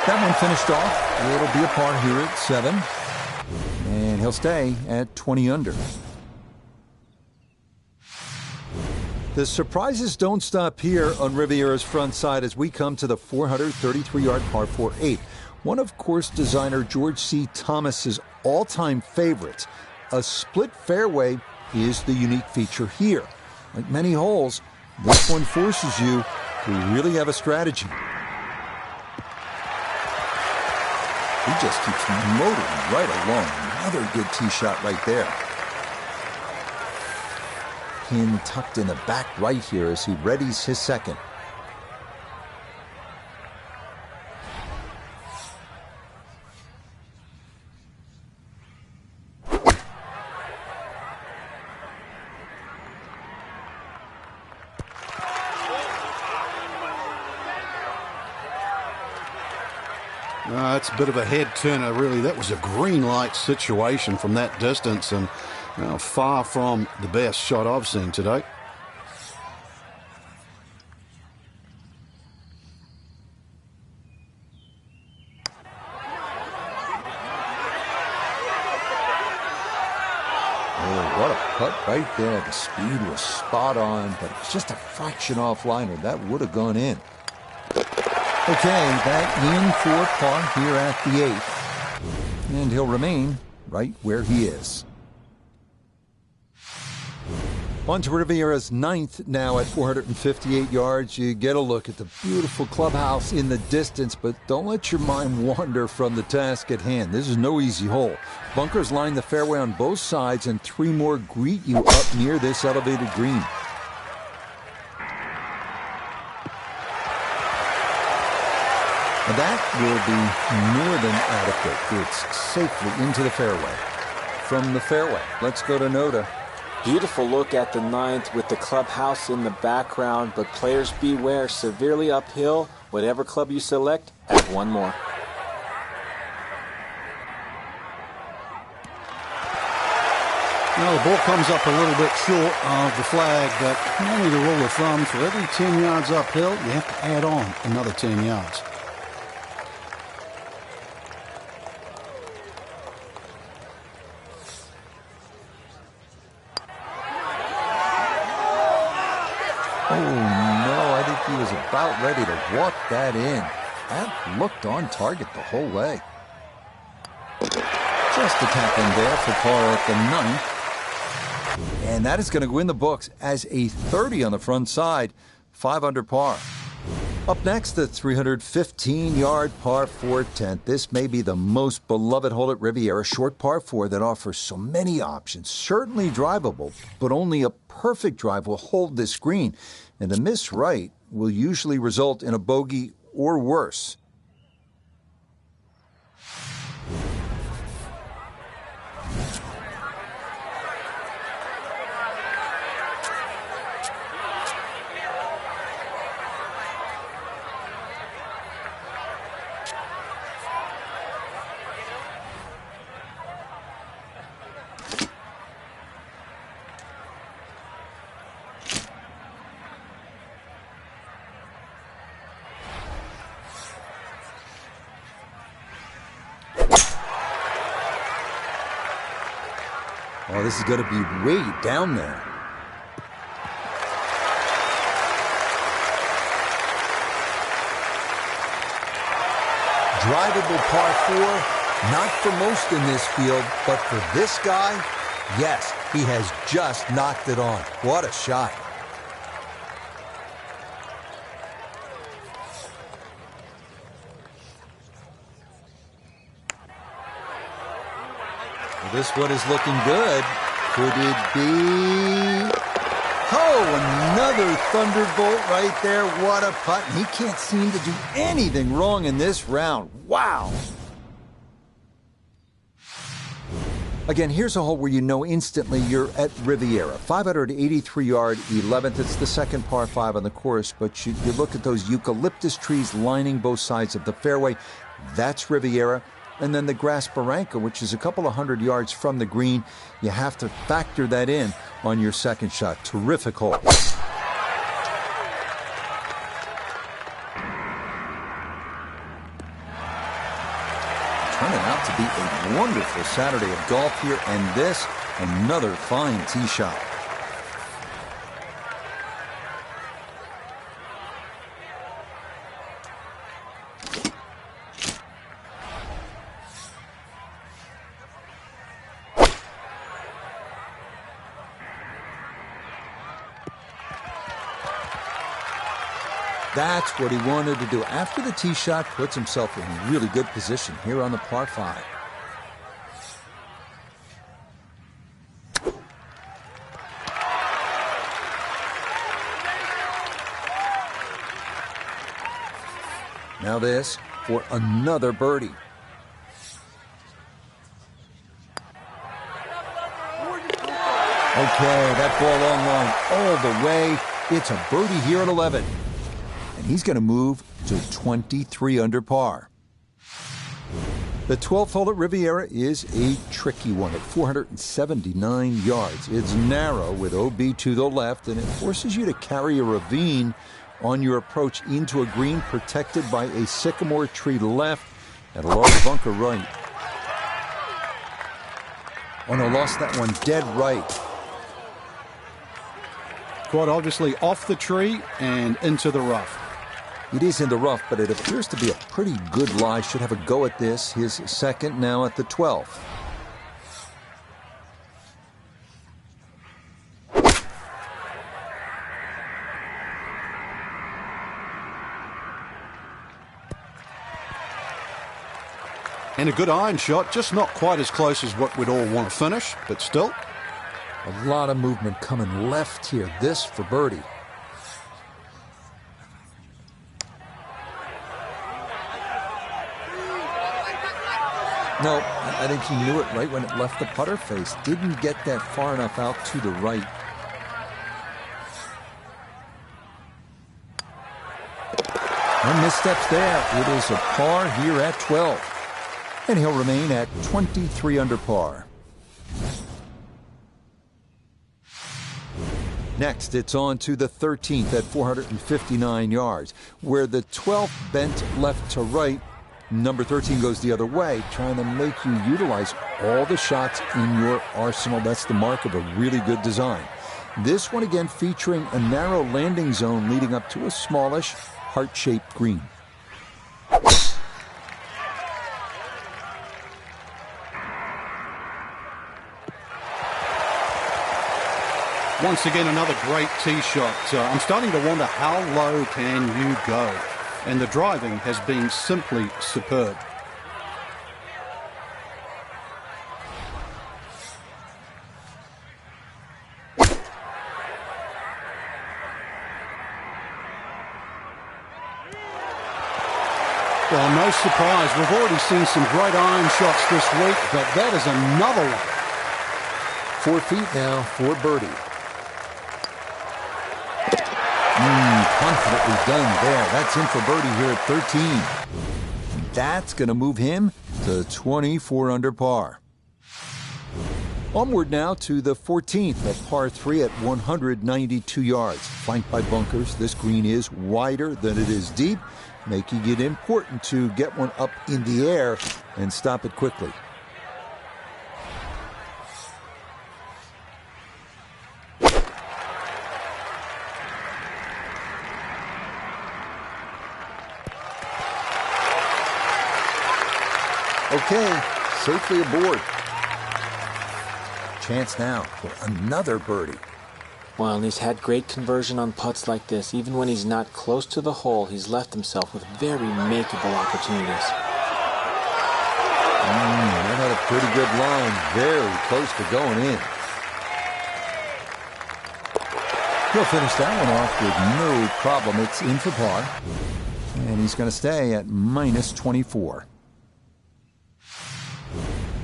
That one finished off. It'll be a par here at 7. And he'll stay at 20 under. The surprises don't stop here on Riviera's front side as we come to the 433-yard par 4-8. One of course designer George C. Thomas's all-time favorites. A split fairway is the unique feature here. Like many holes, this one forces you to really have a strategy. He just keeps motoring right along. Another good tee shot right there. Pin tucked in the back right here as he readies his second. That's a bit of a head turner, really. That was a green light situation from that distance, and far from the best shot I've seen today. Oh, what a putt right there. The speed was spot on, but it's just a fraction offline, or that would have gone in. Okay, that in for par here at the 8th. And he'll remain right where he is. On to Riviera's 9th now at 458 yards. You get a look at the beautiful clubhouse in the distance, but don't let your mind wander from the task at hand. This is no easy hole. Bunkers line the fairway on both sides, and 3 more greet you up near this elevated green. And that will be more than adequate. It's safely into the fairway. From the fairway, let's go to Noda. Beautiful look at the 9th with the clubhouse in the background, but players beware, severely uphill. Whatever club you select, add one more. Well, the ball comes up a little bit short of the flag, but only the rule of thumb, for every 10 yards uphill, you have to add on another 10 yards. Oh, no, I think he was about ready to walk that in. That looked on target the whole way. Just a tap in there for par at the 9th. And that is going to go in the books as a 30 on the front side, 5 under par. Up next, the 315-yard par 4 10th. This may be the most beloved hole at Riviera, short par 4 that offers so many options. Certainly drivable, but only a perfect drive will hold this green. And a miss right will usually result in a bogey or worse. Oh, this is going to be way down there. Drivable par 4, not for most in this field, but for this guy, yes, he has just knocked it on. What a shot. Well, this one is looking good. Could it be? Oh, another thunderbolt right there. What a putt. He can't seem to do anything wrong in this round. Wow. Again, here's a hole where you know instantly you're at Riviera. 583-yard 11th. It's the second par 5 on the course, but you look at those eucalyptus trees lining both sides of the fairway. That's Riviera. And then the grass barranca, which is a couple of hundred yards from the green. You have to factor that in on your second shot. Terrific hole. Turning out to be a wonderful Saturday of golf here, and this, another fine tee shot. That's what he wanted to do. After the tee shot, puts himself in really good position here on the par 5. Now this for another birdie. Okay, that ball on line all the way. It's a birdie here at 11. And he's going to move to 23 under par. The 12th hole at Riviera is a tricky one at 479 yards. It's narrow with OB to the left, and it forces you to carry a ravine on your approach into a green protected by a sycamore tree left and a large bunker right. Oh no, lost that one dead right. Quite obviously off the tree and into the rough. It is in the rough, but it appears to be a pretty good lie. Should have a go at this. His second now at the 12th. And a good iron shot, just not quite as close as what we'd all want to finish, but still. A lot of movement coming left here. This for birdie. No, I think he knew it right when it left the putter face. Didn't get that far enough out to the right. No missteps there. It is a par here at 12. And he'll remain at 23 under par. Next, it's on to the 13th at 459 yards, where the 12th bent left to right. Number 13 goes the other way, trying to make you utilize all the shots in your arsenal. That's the mark of a really good design. This one again featuring a narrow landing zone leading up to a smallish, heart-shaped green. Once again, another great tee shot. I'm starting to wonder how low can you go? And the driving has been simply superb. Well, no surprise. We've already seen some great iron shots this week, but that is another one. 4 feet now for birdie. Confidently done there. That's in for birdie here at 13. That's going to move him to 24 under par. Onward now to the 14th at par 3 at 192 yards. Flanked by bunkers, this green is wider than it is deep, making it important to get one up in the air and stop it quickly. Okay, safely aboard. Chance now for another birdie. Well, and he's had great conversion on putts like this. Even when he's not close to the hole, he's left himself with very makeable opportunities. That had a pretty good line. Very close to going in. He'll finish that one off with no problem. It's in for par. And he's going to stay at minus 24.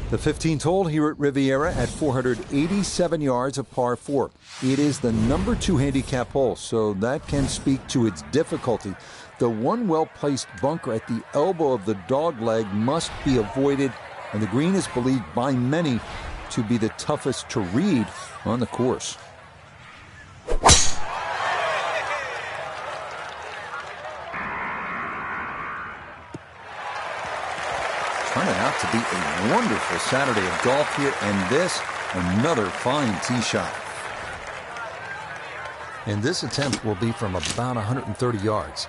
The 15th hole here at Riviera at 487 yards of par 4. It is the number 2 handicap hole, so that can speak to its difficulty. The one well-placed bunker at the elbow of the dogleg must be avoided, and the green is believed by many to be the toughest to read on the course. Turning out to be a wonderful Saturday of golf here, and this, another fine tee shot. And this attempt will be from about 130 yards.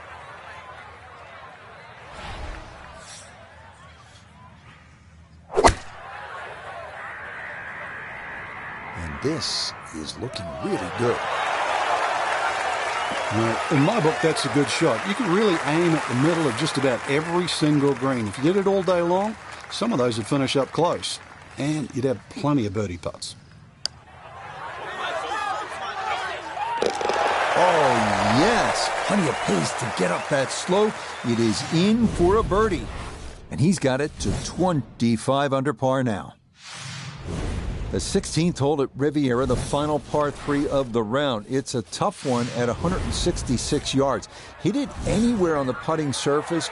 And this is looking really good. In my book, that's a good shot. You can really aim at the middle of just about every single green. If you did it all day long, some of those would finish up close, and you'd have plenty of birdie putts. Oh, yes. Plenty of pace to get up that slope. It is in for a birdie. And he's got it to 25 under par now. The 16th hole at Riviera, the final par 3 of the round. It's a tough one at 166 yards. Hit it anywhere on the putting surface,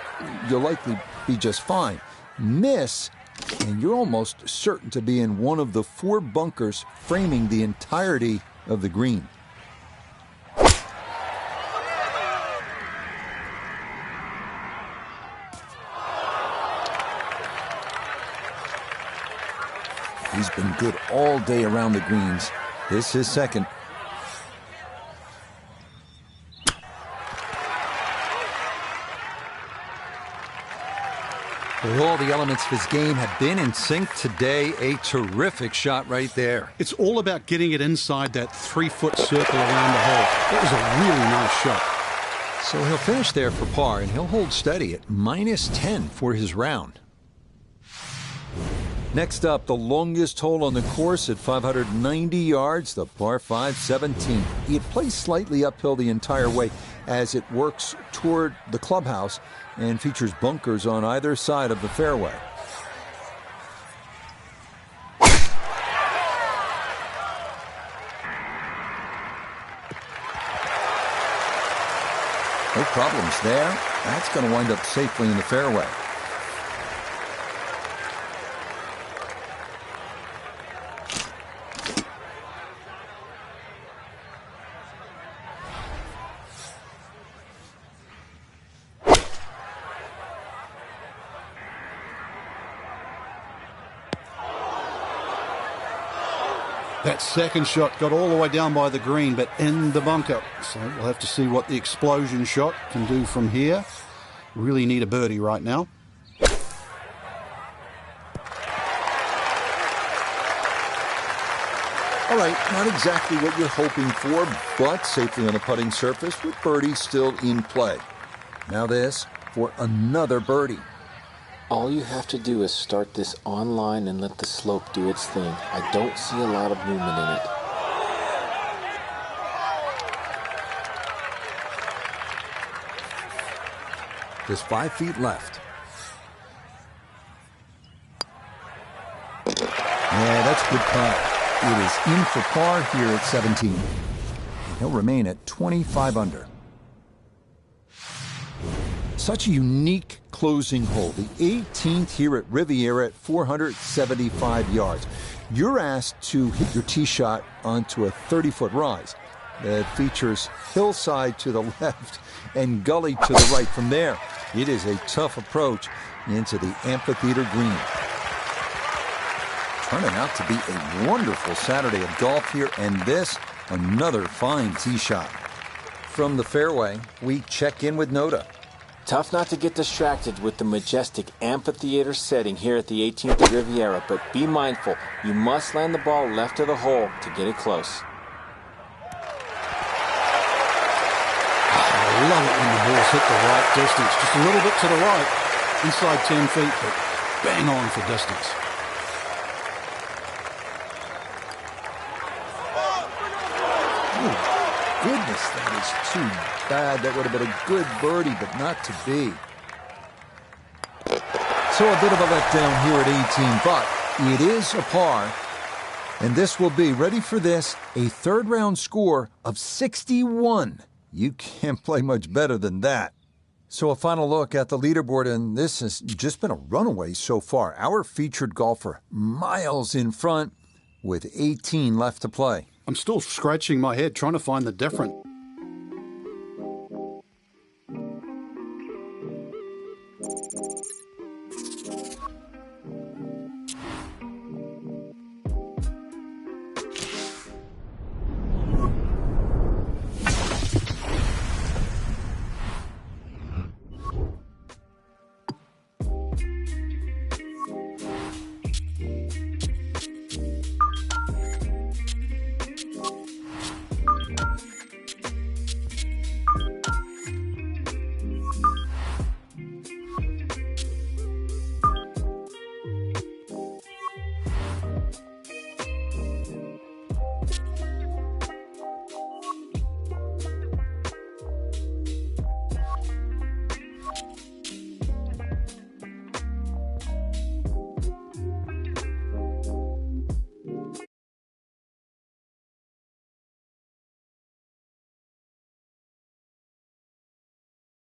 you'll likely be just fine. Miss, and you're almost certain to be in one of the 4 bunkers framing the entirety of the green. He's been good all day around the greens. This is second. Well, all the elements of his game have been in sync today. A terrific shot right there. It's all about getting it inside that 3-foot circle around the hole. That was a really nice shot. So he'll finish there for par, and he'll hold steady at minus 10 for his round. Next up, the longest hole on the course at 590 yards, the par 5 17. It plays slightly uphill the entire way as it works toward the clubhouse and features bunkers on either side of the fairway. No problems there. That's going to wind up safely in the fairway. That second shot got all the way down by the green, but in the bunker. So we'll have to see what the explosion shot can do from here. Really need a birdie right now. All right, not exactly what you're hoping for, but safely on the putting surface with birdie still in play. Now this for another birdie. All you have to do is start this on line and let the slope do its thing. I don't see a lot of movement in it. Just 5 feet left. Yeah, that's a good putt. It is in for par here at 17. And he'll remain at 25 under. Such a unique closing hole. The 18th here at Riviera at 475 yards. You're asked to hit your tee shot onto a 30-foot rise that features hillside to the left and gully to the right. From there, it is a tough approach into the amphitheater green. Turning out to be a wonderful Saturday of golf here, and this, another fine tee shot. From the fairway, we check in with Noda. Tough not to get distracted with the majestic amphitheater setting here at the 18th Riviera, but be mindful, you must land the ball left of the hole to get it close. I love it when the balls hit the right distance. Just a little bit to the right, inside 10 feet, but bang on for distance. Oh, goodness, that is too bad. That would have been a good birdie, but not to be. So a bit of a letdown here at 18, but it is a par. And this will be, ready for this, a third-round score of 61. You can't play much better than that. So a final look at the leaderboard, and this has just been a runaway so far. Our featured golfer miles in front with 18 left to play. I'm still scratching my head trying to find the difference.